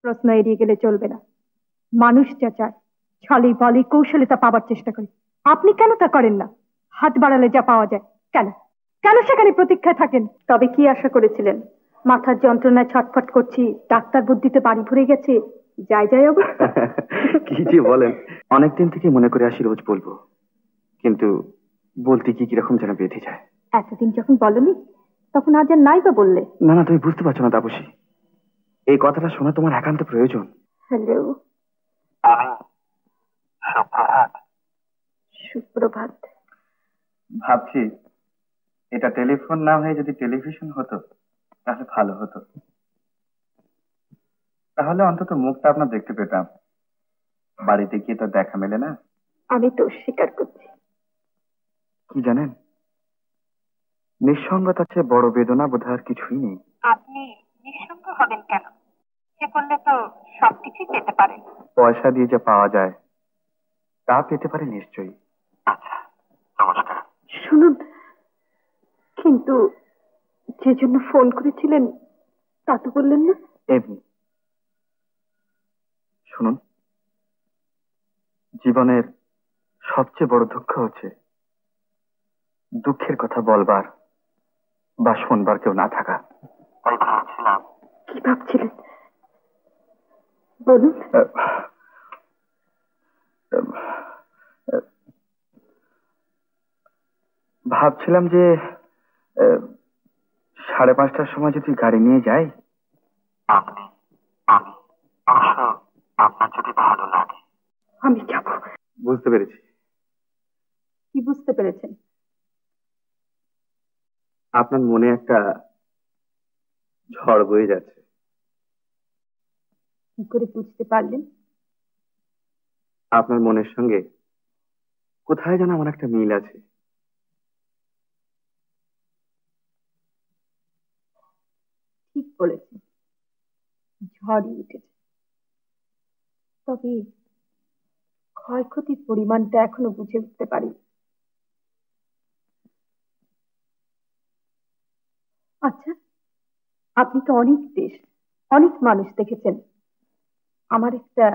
প্রশ্ন এড়িয়ে গেলে চলবে না। মানুষ যা চায় ছলে বলে কৌশলে তা পাবার চেষ্টা করে। আপনি কেন তা করেন না? হাত বাড়ালে যা পাওয়া যায়, কেন কেন সেখানে প্রতীক্ষায় থাকেন? তবে কি আশা করেছিলেন? মাথার যন্ত্রণায় ছটফট করছি, ডাক্তার বুদ্ধিতে বাড়ি ভরে গেছে, যাই যাই অবস্থা। কি যে বলেন, অনেকদিন থেকে মনে করে আসি রোজ বলবো, কিন্তু বলতে কি কিরকম যেন বেঁধে যায়। এতদিন যখন বলনি তখন আজ আর নাই বা বললে? না না, তুমি বুঝতে পারছো না তাপসী, এই কথাটা শোনা তোমার একান্ত প্রয়োজন। হ্যালো। সুপ্রভাত। সুপ্রভাত। ভাবছি এটা টেলিফোন না হয়ে যদি টেলিভিশন হতো তাহলে ভালো হতো। তাহলে অন্তত মুখটা আপনার দেখতে পেতাম, বাড়িতে গিয়ে তো দেখা মেলে না। আমি তো স্বীকার করছি। কি জানেন, নিঃসঙ্গতার চেয়ে বড় বেদনা বোধ আর কিছুই নেই। আপনি নিঃসঙ্গ হবেন কেন? সে করলে তো সবকিছুই পেতে পারেন। পয়সা দিয়ে যা পাওয়া যায় তা পেতে পারে নিশ্চয়ই। আচ্ছা, নমস্কার। শুনুন, কিন্তু যে জন্য ফোন করেছিলেন তা তো বললেন না। এমনি শুনুন, জীবনের সবচেয়ে বড় দুঃখ হচ্ছে দুঃখের কথা বলবার বা শুনবার কেউ না থাকা। তাই ভাবছিলাম। কি ভাবছিলেন বলুন। ভাবছিলাম যে 5:30টার সময় যদি গাড়ি নিয়ে যাই। আপনি, আমি, অবশ্য আপনার যদি ভালো লাগে। আমি যাব। বুঝতে পেরেছি। কি বুঝতে পেরেছেন? আপনার মনে একটা ঝড় বয়ে যাচ্ছে। কি করে বুঝতে পারলেন? আপনার মনের সঙ্গে কোথায় যেন আমার একটা মিল আছে। ঠিক বলেছেন, ঝড়ই উঠেছে। তবে ক্ষয়ক্ষতির পরিমাণটা এখনো বুঝে উঠতে পারি। আচ্ছা, আপনি তো অনেক দেশ, অনেক মানুষ দেখেছেন, আমার একটা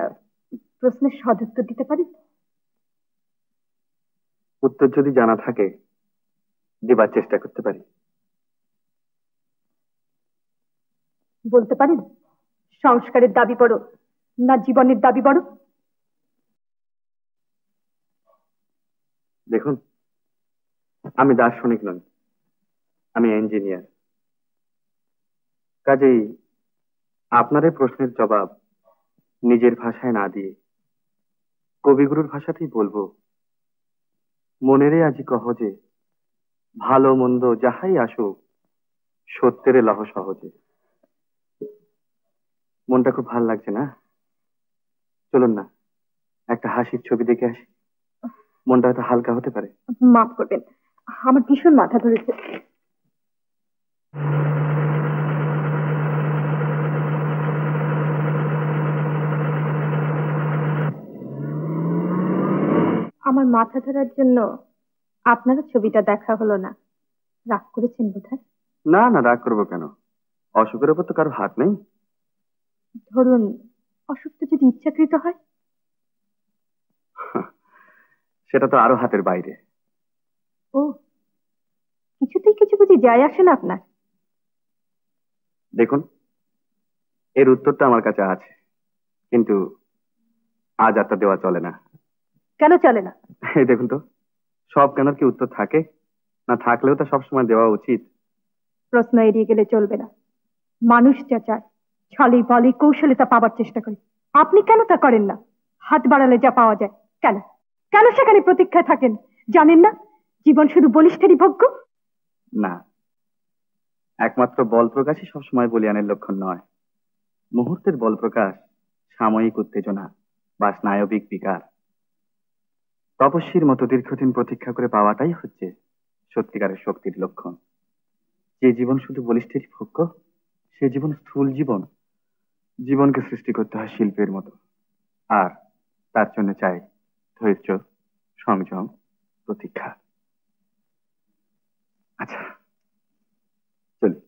প্রশ্নের সদুত্তর দিতে পারেন? উত্তর যদি জানা থাকে দেবার চেষ্টা করতে পারি। বলতে পারেন সংস্কারের দাবি বড় না জীবনের দাবি বড়? দেখুন, আমি দার্শনিক নই, আমি ইঞ্জিনিয়ার। কাজেই আপনার এই প্রশ্নের জবাব নিজের ভাষায় না দিয়ে কবিগুরুর ভাষাতেই বলবো। মনেরে আজি কহ যে ভালো মন্দ যাহাই আসুক সত্যেরে লহ সহজে। মনটা খুব ভালো লাগছে না? চলুন না একটা হাসির ছবি দেখে আসি, মনটা হয়তো হালকা হতে পারে। মাফ করবেন, আমার ভীষণ মাথা ধরেছে। আমার মাথা ধরার জন্য আপনারও ছবিটা দেখা হলো না, রাগ করেছেন বোধহয়? না না, রাগ করবো কেন? অসুখের উপর তো কারো হাত নেই। ধরুন অসুখটা যদি ইচ্ছাকৃত হয়? সেটা তো আরো হাতের বাইরে। ও, কিছুতেই কিছু বুঝি যায় আসে না আপনার? দেখুন, এর উত্তরটা আমার কাছে আছে, কিন্তু আজ আর তা দেওয়া চলে না। কেন চলে না? এই দেখুন তো, সব কেন কি উত্তর থাকে? না থাকলেও তা সবসময় দেওয়া উচিত। প্রশ্ন এড়িয়ে গেলে চলবে না। মানুষ যা চায় ছলে বলে কৌশলে তা পাবার চেষ্টা করে। আপনি কেন তা করেন না? হাত বাড়ালে যা পাওয়া যায়, কেন কেন সেখানে প্রতীক্ষায় থাকেন? জানেন না জীবন শুধু বলিষ্ঠেরই ভোগ্য? না, একমাত্র বল প্রকাশই সবসময় বলিয়ানের লক্ষণ নয়। মুহূর্তের বল প্রকাশ সাময়িক উত্তেজনা বা স্নায়বিক বিকার। তপস্বীর মতো দীর্ঘদিন প্রতীক্ষা করে পাওয়াটাই হচ্ছে সত্যিকারের শক্তির লক্ষণ। যে জীবন শুধু বলিষ্ঠেরই ভোগ্য সে জীবন স্থূল জীবন। জীবনকে সৃষ্টি করতে হয় শিল্পের মতো, আর তার জন্য চাই ধৈর্য, সংযম, প্রতীক্ষা। আচ্ছা, চলি।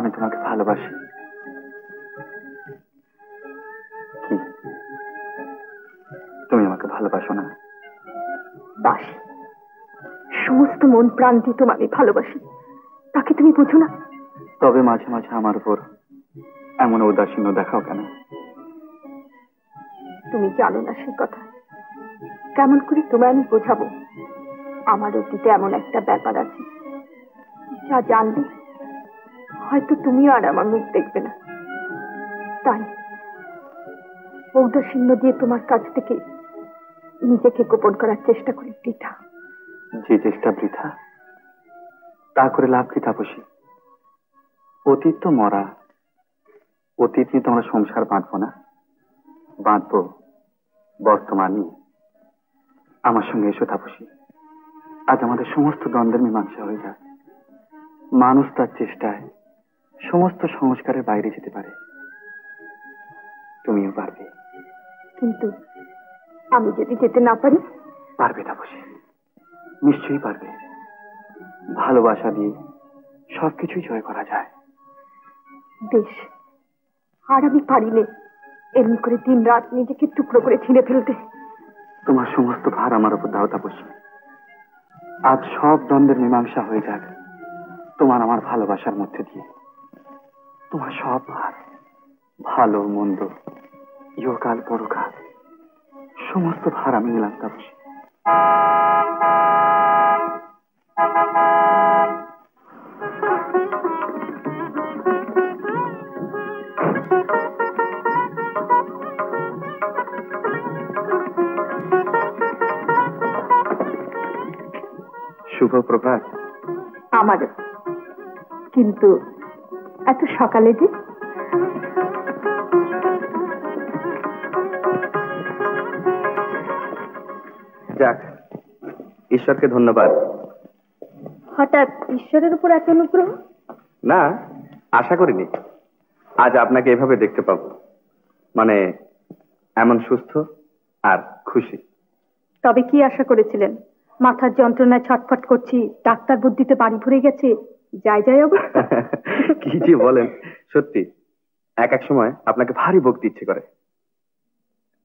আমি তোমাকে ভালোবাসি। কি তুমি আমাকে ভালোবাসো না? বাসি, সমস্ত মন প্রাণ দিয়ে তোমাকে ভালোবাসি, তাকে তুমি বুঝো না? তবে মাঝে মাঝে আমার উপর এমন উদাসীন্য দেখাও কেন? তুমি জানো না সে কথা। কেমন করে তোমায় আমি বোঝাবো? আমার অতীতে এমন একটা ব্যাপার আছে যা জানলে হয়তো তুমিও আর আমার মুখ দেখবে না। তাই ঔদাসীন্য দিয়ে তোমার কাছ থেকে নিজেকে গোপন করার চেষ্টা করি বৃথা। যে চেষ্টা বৃথা, তা করে লাভ কি তাপসী? অতীত তো মরা, অতীত নিয়ে তো আমরা সংসার বাঁধবো না, বাঁধবো বর্তমানই। আমার সঙ্গে এসো তাপসী, আজ আমাদের সমস্ত দ্বন্দ্বের মীমাংসা হয়ে যাক। মানুষ তার চেষ্টায় সমস্ত সংস্কারের বাইরে যেতে পারে, তুমিও পারবে। কিন্তু আমি যদি যেতে না পারি? পারবে তাপসী, নিশ্চয়ই পারবে। ভালোবাসা দিয়ে সবকিছুই জয় করা যায়। বেশ, আর আমি পারিলে এমনি করে দিন রাত নিজেকে টুকরো করে ছিঁড়ে ফেলতে। তোমার সমস্ত ভার আমার উপর দাও তাপসী। আজ সব দ্বন্দ্বের মীমাংসা হয়ে যাক তোমার আমার ভালোবাসার মধ্যে দিয়ে। তোমার সব ভার, ভালো মন্দ, ইহকাল পরকাল, সমস্ত ভার আমি নিলাম তাপসী। শুভ প্রভাত। আমারও। কিন্তু এত সকালে যে? যাক, ঈশ্বরকে ধন্যবাদ। হঠাৎ ঈশ্বরের উপর এত অনুগ্রহ? না, আশা করিনি আজ আপনাকে এভাবে দেখতে পাবো, মানে এমন সুস্থ আর খুশি। তবে কি আশা করেছিলেন? মাথার যন্ত্রণায় ছটফট করছি, ডাক্তার বুদ্ধিতে বাড়ি ভরে গেছে, যাই যাই অবস্থা। কি যে বলেন, সত্যি এক এক সময় আপনাকে ভারী বকতে ইচ্ছে করে।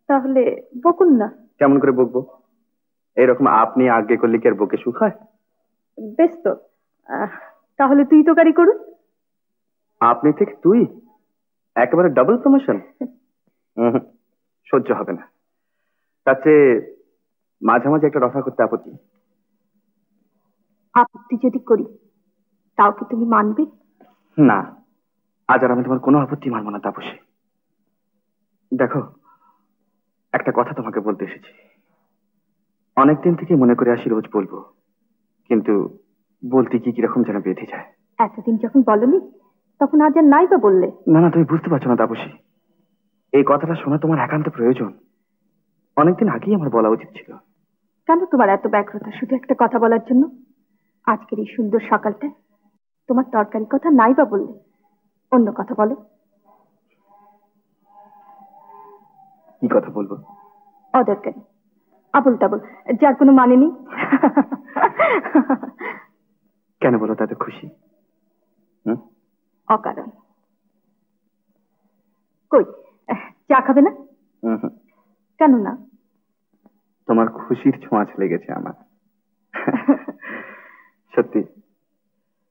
তাহলে বকুন না। কেমন করে বকবো? এরকম আপনি আগে করলে কি আর বকে সুখ হয়? বেশ তো, তাহলে তুই তো গাড়ি করুন। আপনি থেকে তুই, একেবারে ডাবল প্রমোশন। সহ্য হবে না। তার চেয়ে মাঝে মাঝে একটা রফা করতে আপত্তি। আপত্তি যদি করি তাও কি তুমি মানবে? না, আজ আর আমি তোমার কোনো আপত্তি মানবো না তাপসী। দেখো, একটা কথা তোমাকে বলতে এসেছি। অনেকদিন থেকে মনে করে আসি রোজ বলবো, কিন্তু বলতে কি কিরকম যেন বেঁধে যায়। এতদিন যখন বলনি তখন আজ আর নাই বা বললে? না না, তুমি বুঝতে পারছো না তাপসী, এই কথাটা শোনা তোমার একান্ত প্রয়োজন। অনেকদিন আগেই আমার বলা উচিত ছিল। কেন তোমার এত ব্যগ্রতা শুধু একটা কথা বলার জন্য? আজকের এই সুন্দর সকালটা তোমার তরকারি কথা নাই বা বললে, অন্য কথা বলো। কি কথা বলবো? অদরকারি, আবল তাবল, যার কোনো মানে নেই। কেন বলো তাতে খুশি? অকারণ। কই, চা খাবে না? কেন না? তোমার খুশির ছোঁয়াচ লেগেছে আমার। সত্যি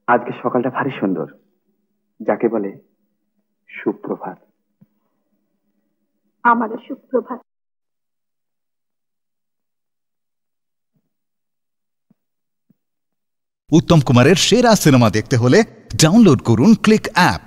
আজকে সকালটা ভারী সুন্দর, যাকে বলে সুপ্রভাত। আমারও সুপ্রভাত। উত্তম কুমারের সেরা সিনেমা দেখতে হলে ডাউনলোড করুন ক্লিক অ্যাপ।